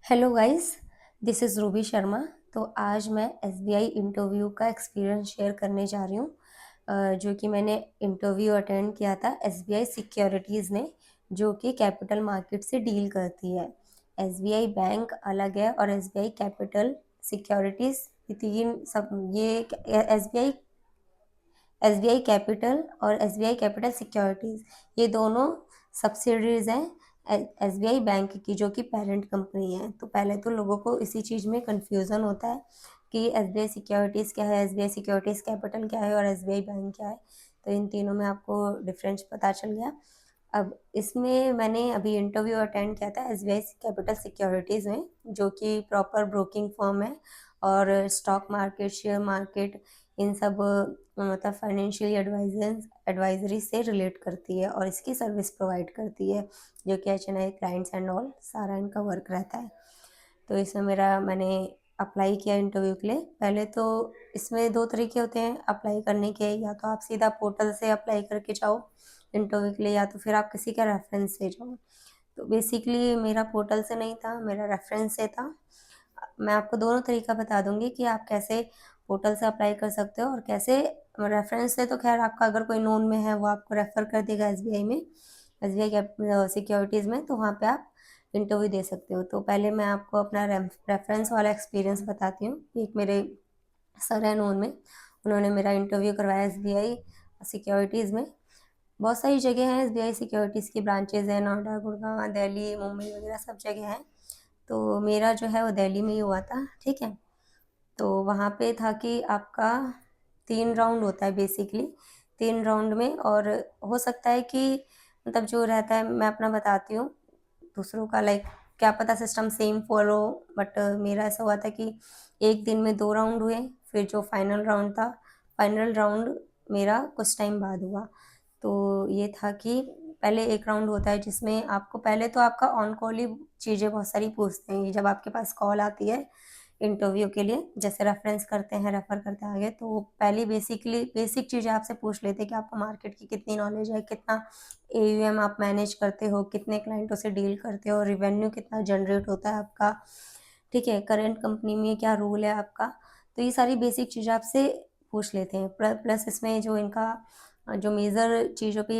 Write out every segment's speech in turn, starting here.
Hello guys, this is Ruby Sharma. तो आज मैं एसबीआई इंटरव्यू का एक्सपीरियंस शेयर करने जा रही हूँ, जो कि मैंने इंटरव्यू अटेंड किया था एसबीआई सिक्योरिटीज़ ने, जो कि कैपिटल मार्केट से डील करती है। एसबीआई बैंक अलग है और एसबीआई कैपिटल सिक्योरिटीज़, ये तीन सब ये एसबीआई एसबीआई कैपिटल और एसबीआई कैपिटल सिक्योरिटीज़, ये दोनों सब्सिडरीज हैं एसबीआई बैंक की, जो कि पेरेंट कंपनी है। तो पहले तो लोगों को इसी चीज़ में कंफ्यूजन होता है कि एसबीआई सिक्योरिटीज़ क्या है, एसबीआई सिक्योरिटीज़ कैपिटल क्या है और एसबीआई बैंक क्या है। तो इन तीनों में आपको डिफरेंस पता चल गया। अब इसमें मैंने अभी इंटरव्यू अटेंड किया था एसबीआई कैपिटल सिक्योरिटीज़ में, जो कि प्रॉपर ब्रोकिंग फर्म है और स्टॉक मार्केट, शेयर मार्केट, इन सब मतलब फाइनेंशियल एडवाइजरी से रिलेट करती है और इसकी सर्विस प्रोवाइड करती है, जो कि एचएनआई क्लाइंट्स एंड ऑल सारा इनका वर्क रहता है। तो इसमें मैंने अप्लाई किया इंटरव्यू के लिए। पहले तो इसमें दो तरीके होते हैं अप्लाई करने के, या तो आप सीधा पोर्टल से अप्लाई करके जाओ इंटरव्यू के लिए, या तो फिर आप किसी का रेफरेंस से जाओ। तो बेसिकली मेरा पोर्टल से नहीं था, मेरा रेफरेंस से था। मैं आपको दोनों तरीका बता दूंगी कि आप कैसे पोर्टल से अप्लाई कर सकते हो और कैसे रेफरेंस से। तो खैर आपका अगर कोई नोन में है वो आपको रेफ़र कर देगा एसबीआई में, एसबीआई सिक्योरिटीज़ में, तो वहाँ पे आप इंटरव्यू दे सकते हो। तो पहले मैं आपको अपना रेफरेंस वाला एक्सपीरियंस बताती हूँ। एक मेरे सर है नोन में, उन्होंने मेरा इंटरव्यू करवाया एसबीआई सिक्योरिटीज़ में। बहुत सारी जगह हैं एसबीआई सिक्योरिटीज़ की, ब्रांचेज़ हैं नोएडा, गुड़गांव, दिल्ली, मुंबई वगैरह सब जगह हैं। तो मेरा जो है वो दिल्ली में ही हुआ था, ठीक है। तो वहाँ पे था कि आपका 3 राउंड होता है बेसिकली, 3 राउंड में, और हो सकता है कि मतलब जो रहता है, मैं अपना बताती हूँ, दूसरों का लाइक क्या पता सिस्टम सेम फॉलो, बट मेरा ऐसा हुआ था कि एक दिन में 2 राउंड हुए, फिर जो फाइनल राउंड था, फाइनल राउंड मेरा कुछ टाइम बाद हुआ। तो ये था कि पहले एक राउंड होता है जिसमें आपको पहले तो आपका ऑन कॉल ही चीज़ें बहुत सारी पूछते हैं। जब आपके पास कॉल आती है इंटरव्यू के लिए, जैसे रेफरेंस करते हैं, रेफर करते हैं आगे, तो पहली बेसिकली बेसिक चीज़ें आपसे पूछ लेते हैं कि आपको मार्केट की कितनी नॉलेज है, कितना एयूएम आप मैनेज करते हो, कितने क्लाइंटों से डील करते हो, रेवेन्यू कितना जनरेट होता है आपका, ठीक है, करंट कंपनी में क्या रोल है आपका। तो ये सारी बेसिक चीज़ें आपसे पूछ लेते हैं। प्लस इसमें जो इनका जो मेजर चीज़ों पे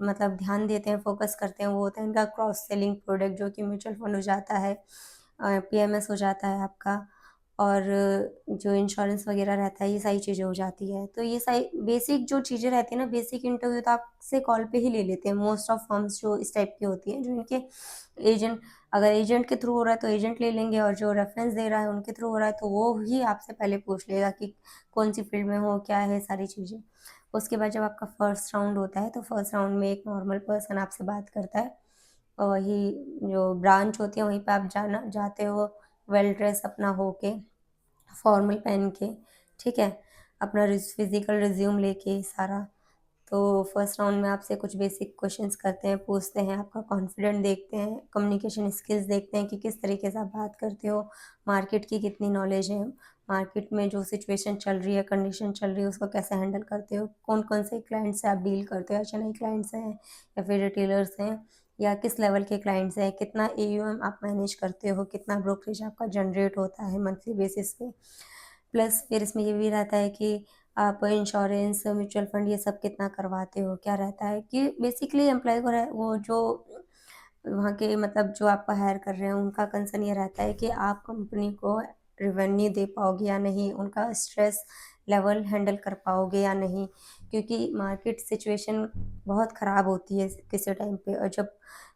मतलब ध्यान देते हैं, फोकस करते हैं, वो होता है इनका क्रॉस सेलिंग प्रोडक्ट, जो कि म्यूचुअल फंड हो जाता है, पीएमएस हो जाता है आपका, और जो इंश्योरेंस वगैरह रहता है, ये सारी चीज़ें हो जाती है। तो ये सारी बेसिक जो चीज़ें रहती है ना, बेसिक इंटरव्यू तो आपसे कॉल पे ही ले लेते हैं मोस्ट ऑफ फर्म्स, जो इस टाइप की होती हैं, जो इनके एजेंट, अगर एजेंट के थ्रू हो रहा है तो एजेंट ले लेंगे, और जो रेफरेंस दे रहा है उनके थ्रू हो रहा है तो वो ही आपसे पहले पूछ लेगा कि कौन सी फील्ड में हो, क्या है, सारी चीज़ें। उसके बाद जब आपका फर्स्ट राउंड होता है, तो फर्स्ट राउंड में एक नॉर्मल पर्सन आपसे बात करता है, और वही जो ब्रांच होती है वहीं पे आप जाते हो, वेल ड्रेस अपना होके, फॉर्मल पहन के, ठीक है, अपना फिजिकल रिज्यूम लेके सारा। तो फर्स्ट राउंड में आपसे कुछ बेसिक क्वेश्चंस करते हैं, पूछते हैं, आपका कॉन्फिडेंट देखते हैं, कम्युनिकेशन स्किल्स देखते हैं कि किस तरीके से आप बात करते हो, मार्केट की कितनी नॉलेज है, मार्केट में जो सिचुएशन चल रही है, कंडीशन चल रही है, उसको कैसे हैंडल करते हो, कौन कौन से क्लाइंट से आप डील करते हो, एचएनआई क्लाइंट्स हैं या फिर रिटेलर्स हैं, या किस लेवल के क्लाइंट्स हैं, कितना एयूएम आप मैनेज करते हो, कितना ब्रोकरेज आपका जनरेट होता है मंथली बेसिस पे। प्लस फिर इसमें ये भी रहता है कि आप इंश्योरेंस, म्यूचुअल फंड, ये सब कितना करवाते हो, क्या रहता है कि बेसिकली एम्प्लॉय को वो जो वहाँ के मतलब जो आपको हायर कर रहे हैं उनका कंसर्न ये रहता है कि आप कंपनी को रेवेन्यू दे पाओगे या नहीं, उनका स्ट्रेस लेवल हैंडल कर पाओगे या नहीं, क्योंकि मार्केट सिचुएशन बहुत ख़राब होती है किसी टाइम पे, और जब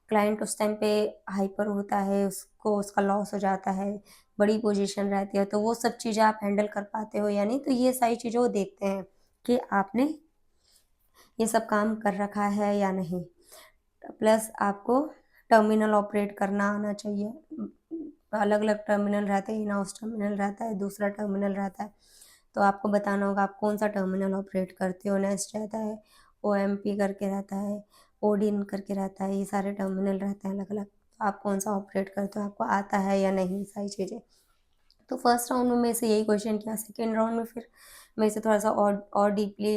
क्लाइंट उस टाइम पे हाइपर होता है, उसको उसका लॉस हो जाता है, बड़ी पोजीशन रहती है, तो वो सब चीज़ें आप हैंडल कर पाते हो या नहीं। तो ये सारी चीज़ें वो देखते हैं कि आपने ये सब काम कर रखा है या नहीं। प्लस आपको टर्मिनल ऑपरेट करना आना चाहिए। अलग अलग टर्मिनल रहते हैं, इन हाउस टर्मिनल रहता है, दूसरा टर्मिनल रहता है, तो आपको बताना होगा आप कौन सा टर्मिनल ऑपरेट करते हो। नेस्ट रहता है, ओएमपी करके रहता है, ओडिन करके रहता है, ये सारे टर्मिनल रहते हैं अलग अलग, तो आप कौन सा ऑपरेट करते हो, आपको आता है या नहीं, सारी चीज़ें। तो फर्स्ट राउंड में मेरे से यही क्वेश्चन किया। सेकेंड राउंड में फिर मेरे से थोड़ा सा और डीपली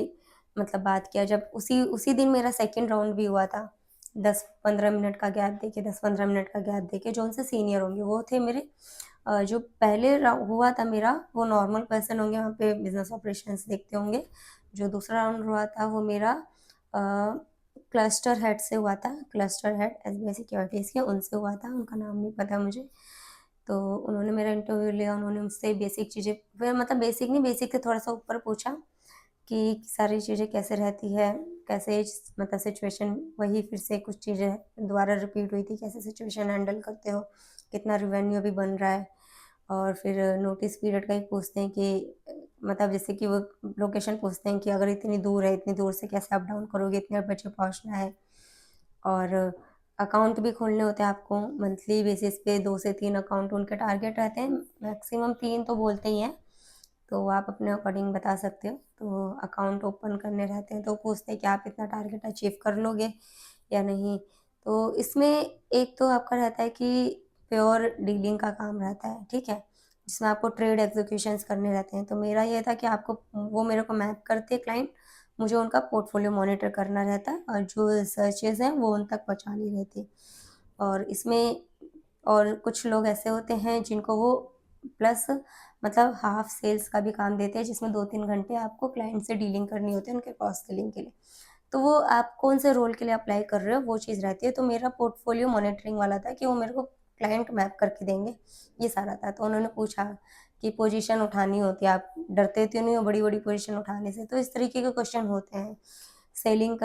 मतलब बात किया, जब उसी उसी दिन मेरा सेकेंड राउंड भी हुआ था। 10-15 मिनट का गैप देके 10-15 मिनट का गैप देके जो उनसे सीनियर होंगे वो थे मेरे जो पहले हुआ था मेरा वो नॉर्मल पर्सन होंगे, वहाँ पे बिजनेस ऑपरेशंस देखते होंगे। जो दूसरा राउंड हुआ था वो मेरा क्लस्टर हेड से हुआ था, क्लस्टर हेड एसबीआई सिक्योरिटीज़ के, उनसे हुआ था, उनका नाम नहीं पता मुझे। तो उन्होंने मेरा इंटरव्यू लिया, उन्होंने मुझसे बेसिक चीज़ें, फिर मतलब बेसिक नहीं, बेसिक से थोड़ा सा ऊपर पूछा कि सारी चीज़ें कैसे रहती है, कैसे मतलब सिचुएशन, वही फिर से कुछ चीज़ें दोबारा रिपीट हुई थी, कैसे सिचुएशन हैंडल करते हो, कितना रिवेन्यू अभी बन रहा है। और फिर नोटिस पीरियड का ही पूछते हैं कि मतलब जैसे कि वो लोकेशन पूछते हैं कि अगर इतनी दूर है, इतनी दूर से कैसे अप डाउन करोगे, इतने बजे पहुँचना है। और अकाउंट भी खोलने होते हैं आपको मंथली बेसिस पे, 2 से 3 अकाउंट उनके टारगेट रहते हैं, मैक्सिमम 3 तो बोलते ही हैं, तो आप अपने अकॉर्डिंग बता सकते हो। तो अकाउंट ओपन करने रहते हैं तो पूछते हैं कि आप इतना टारगेट अचीव कर लोगे या नहीं। तो इसमें एक तो आपका रहता है कि प्योर डीलिंग का काम रहता है, ठीक है, जिसमें आपको ट्रेड एग्जीक्यूशंस करने रहते हैं। तो मेरा ये था कि आपको वो मेरे को मैप करते क्लाइंट, मुझे उनका पोर्टफोलियो मॉनिटर करना रहता है और जो सर्चेज़ हैं वो उन तक पहुँचानी रहती है। और इसमें और कुछ लोग ऐसे होते हैं जिनको वो प्लस मतलब हाफ सेल्स का भी काम देते हैं, जिसमें 2-3 घंटे आपको क्लाइंट से डीलिंग करनी होती है उनके क्रॉस सेलिंग के लिए। तो वो आप कौन से रोल के लिए अप्लाई कर रहे हो वो चीज़ रहती है। तो मेरा पोर्टफोलियो मॉनिटरिंग वाला था कि वो मेरे को क्लाइंट मैप करके देंगे, ये सारा था। तो उन्होंने पूछा कि पोजीशन उठानी होती है, आप डरते तो नहीं हो बड़ी-बड़ी पोजीशन उठाने से? तो इस तरीके के क्वेश्चन होते हैं। सेलिंग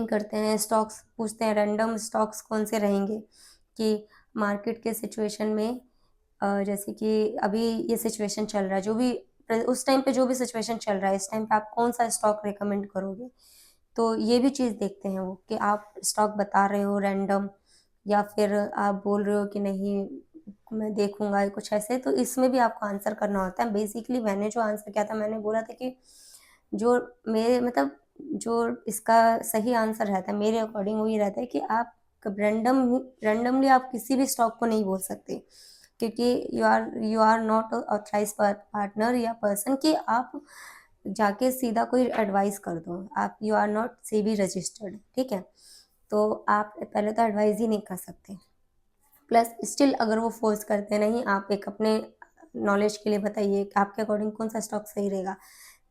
करते हैं, स्टॉक्स पूछते हैं, रैंडम स्टॉक्स कौन से रहेंगे कि मार्केट के सिचुएशन में जैसे कि अभी ये सिचुएशन चल रहा है, जो भी उस टाइम पे जो भी सिचुएशन चल रहा है, इस टाइम पे आप कौन-सा स्टॉक रिकमेंड करोगे? तो ये भी चीज़ देखते हैं वो कि आप स्टॉक बता रहे हो रैंडम या फिर आप बोल रहे हो कि नहीं मैं देखूँगा, कुछ ऐसे। तो इसमें भी आपको आंसर करना होता है। बेसिकली मैंने जो आंसर किया था, मैंने बोला था कि जो मेरे मतलब जो इसका सही आंसर रहता है मेरे अकॉर्डिंग वो ये रहता है कि आप रैंडमली आप किसी भी स्टॉक को नहीं बोल सकते, क्योंकि you are not authorised partner या पर्सन कि आप जाके सीधा कोई एडवाइस कर दो। आप you are not SEBI registered, ठीक है? तो आप पहले तो एडवाइस ही नहीं कर सकते। प्लस स्टिल अगर वो फ़ोर्स करते हैं, नहीं आप एक अपने नॉलेज के लिए बताइए कि आपके अकॉर्डिंग कौन-सा स्टॉक सही रहेगा,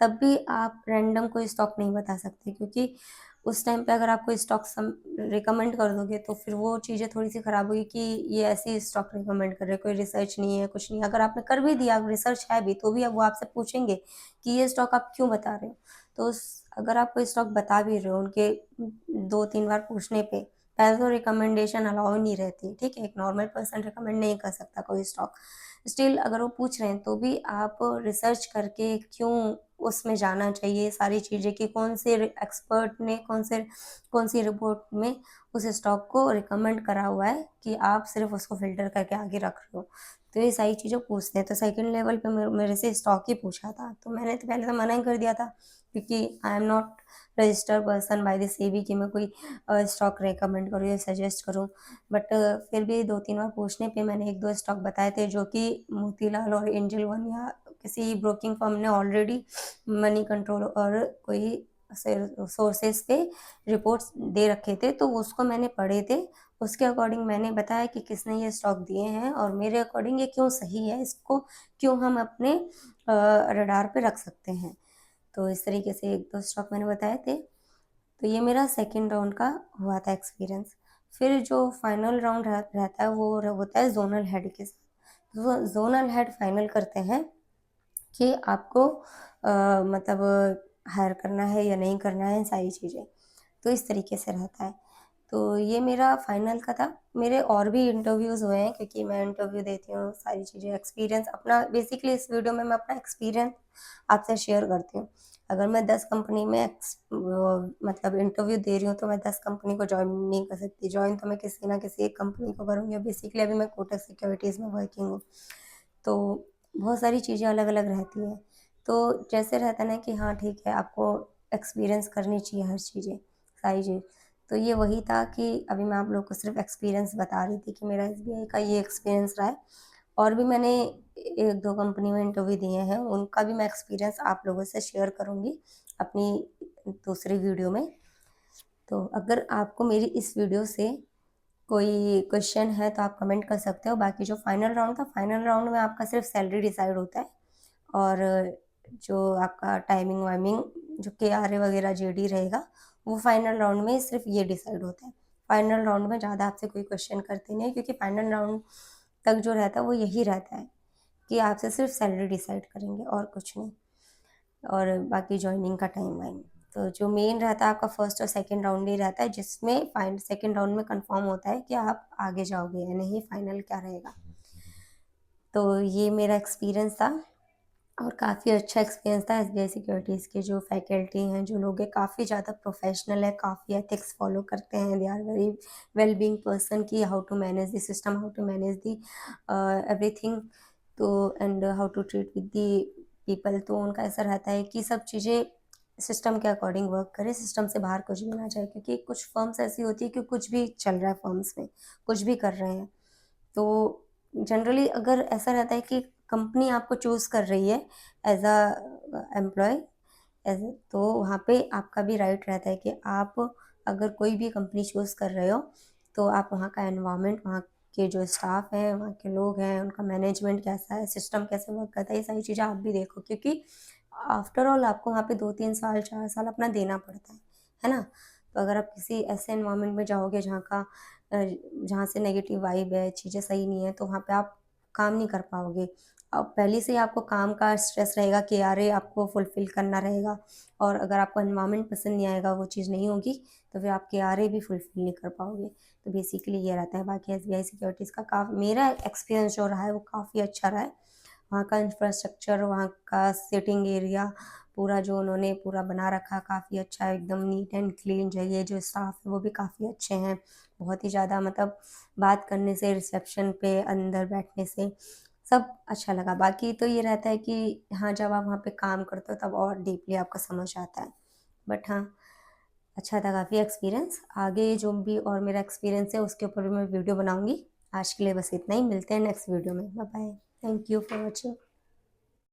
तब भी आप रैंडम कोई स्टॉक नहीं बता सकते, क्योंकि उस टाइम पे अगर आप कोई स्टॉक रिकमेंड कर दोगे तो फिर वो चीज़ें थोड़ी-सी ख़राब होगी कि ये ऐसे ही स्टॉक रिकमेंड कर रहे हैं, कोई रिसर्च नहीं है, कुछ नहीं है। अगर आपने कर भी दिया, रिसर्च है भी, तो भी अब वो आपसे पूछेंगे कि ये स्टॉक आप क्यों बता रहे हो? तो अगर आप कोई स्टॉक बता भी रहे हो उनके 2-3 बार पूछने पे, पहले तो रिकमेंडेशन अलाउ नहीं रहती, ठीक है? एक नॉर्मल पर्सन रिकमेंड नहीं कर सकता कोई स्टॉक। स्टिल अगर वो पूछ रहे हैं तो भी आप रिसर्च करके क्यों उसमें जाना चाहिए सारी चीज़ें कि कौन से एक्सपर्ट ने कौन सी रिपोर्ट में उस स्टॉक को रिकमेंड करा हुआ है कि आप सिर्फ उसको फ़िल्टर करके आगे रख रहे हो। तो ये सारी चीज़ें पूछते हैं। तो सेकंड लेवल पे मेरे से स्टॉक ही पूछा था, तो मैंने तो पहले तो मना ही कर दिया था, क्योंकि I am not registered person by the SEBI कि मैं कोई स्टॉक रिकमेंड करूँ या सजेस्ट करूँ। बट फिर भी 2-3 बार पूछने पे मैंने 1-2 स्टॉक बताए थे जो कि मोतीलाल और एंजल वन या किसी ब्रोकिंग फर्म ने ऑलरेडी मनी कंट्रोल और कोई सोर्सेस पे रिपोर्ट्स दे रखे थे, तो उसको मैंने पढ़े थे। उसके अकॉर्डिंग मैंने बताया कि किसने ये स्टॉक दिए हैं और मेरे अकॉर्डिंग ये क्यों सही है, इसको क्यों हम अपने रडार पे रख सकते हैं। तो इस तरीके से 1-2 स्टॉक मैंने बताए थे। तो ये मेरा सेकंड राउंड का हुआ था एक्सपीरियंस। फिर जो फाइनल राउंड रहता है वो होता है ज़ोनल हेड के साथ। तो ज़ोनल हेड फाइनल करते हैं कि आपको मतलब हायर करना है या नहीं करना है, सारी चीज़ें। तो इस तरीके से रहता है। तो ये मेरा फाइनल का था। मेरे और भी इंटरव्यूज़ हुए हैं, क्योंकि मैं इंटरव्यू देती हूँ, सारी चीज़ें एक्सपीरियंस अपना बेसिकली इस वीडियो में मैं अपना एक्सपीरियंस आपसे शेयर करती हूँ। अगर मैं 10 कंपनी में मतलब इंटरव्यू दे रही हूँ तो मैं 10 कंपनी को जॉइन नहीं कर सकती। जॉइन तो मैं किसी ना किसी एक कंपनी को करूँगी। बेसिकली अभी मैं कोटक सिक्योरिटीज़ में वर्किंग हूँ। तो बहुत सारी चीज़ें अलग-अलग रहती हैं। तो जैसे रहता है ना कि हाँ ठीक है, आपको एक्सपीरियंस करनी चाहिए हर चीज़ें, सारी चीज़। तो ये वही था कि अभी मैं आप लोग को सिर्फ़ एक्सपीरियंस बता रही थी कि मेरा एसबीआई का ये एक्सपीरियंस रहा है। और भी मैंने 1-2 कंपनी में इंटरव्यू दिए हैं, उनका भी मैं एक्सपीरियंस आप लोगों से शेयर करूँगी अपनी दूसरी वीडियो में। तो अगर आपको मेरी इस वीडियो से कोई क्वेश्चन है तो आप कमेंट कर सकते हो। बाकी जो फाइनल राउंड था, फाइनल राउंड में आपका सिर्फ सैलरी डिसाइड होता है और जो आपका टाइमिंग वाइमिंग जो KRA वगैरह JD रहेगा, वो फाइनल राउंड में सिर्फ ये डिसाइड होता है। फाइनल राउंड में ज़्यादा आपसे कोई क्वेश्चन करते नहीं, क्योंकि फाइनल राउंड तक जो रहता है वो यही रहता है कि आपसे सिर्फ सैलरी डिसाइड करेंगे और कुछ नहीं, और बाकी जॉइनिंग का टाइम वाइम। तो जो मेन रहता है आपका फर्स्ट और सेकंड राउंड ही रहता है, जिसमें सेकंड राउंड में कंफर्म होता है कि आप आगे जाओगे या नहीं, फाइनल क्या रहेगा। तो ये मेरा एक्सपीरियंस था और काफ़ी अच्छा एक्सपीरियंस था। SBI सिक्योरिटीज़ के जो फैकल्टी हैं, जो लोग हैं, काफ़ी ज़्यादा प्रोफेशनल है, काफ़ी एथिक्स फॉलो करते हैं। They are very well being person कि how to manage the system, how to manage the everything, तो and how to treat with the people. तो उनका ऐसा रहता है कि सब चीज़ें सिस्टम के अकॉर्डिंग वर्क करें, सिस्टम से बाहर कुछ भी ना जाए, क्योंकि कुछ फर्म्स ऐसी होती है कि कुछ भी चल रहा है, फर्म्स में कुछ भी कर रहे हैं। तो जनरली अगर ऐसा रहता है कि कंपनी आपको चूज़ कर रही है एज अ एम्प्लॉय, एज, तो वहाँ पे आपका भी राइट रहता है कि आप अगर कोई भी कंपनी चूज़ कर रहे हो तो आप वहाँ का एनवायरनमेंट, वहाँ के जो स्टाफ हैं, वहाँ के लोग हैं, उनका मैनेजमेंट कैसा है, सिस्टम कैसे वर्क करता है, ये सारी चीज़ें आप भी देखो, क्योंकि आफ्टर ऑल आपको वहाँ पे 2-3 साल 4 साल अपना देना पड़ता है ना। तो अगर आप किसी ऐसे एनवायरनमेंट में जाओगे जहाँ से नेगेटिव वाइब है, चीज़ें सही नहीं है, तो वहाँ पे आप काम नहीं कर पाओगे। अब पहले से ही आपको काम का स्ट्रेस रहेगा, KRA आपको फुलफ़िल करना रहेगा, और अगर आपको एनवायरनमेंट पसंद नहीं आएगा, वो चीज़ नहीं होगी, तो फिर आप KRA भी फुलफ़िल नहीं कर पाओगे। तो बेसिकली ये रहता है। बाकी SBI सिक्योरिटीज़ का मेरा एक्सपीरियंस जो रहा है वो काफ़ी अच्छा रहा है। वहाँ का इंफ्रास्ट्रक्चर, वहाँ का सिटिंग एरिया, पूरा जो उन्होंने पूरा बना रखा, काफ़ी अच्छा है, एकदम नीट एंड क्लीन जगह। जो स्टाफ है वो भी काफ़ी अच्छे हैं, बहुत ही ज़्यादा, मतलब बात करने से, रिसेप्शन पे अंदर बैठने से सब अच्छा लगा। बाकी तो ये रहता है कि हाँ, जब आप वहाँ पे काम करते हो तब और डीपली आपको समझ आता है। बट हाँ, अच्छा था काफ़ी एक्सपीरियंस। आगे जो भी और मेरा एक्सपीरियंस है उसके ऊपर भी मैं वीडियो बनाऊँगी। आज के लिए बस इतना ही, मिलते हैं नेक्स्ट वीडियो में। Bye bye. Thank you for watching.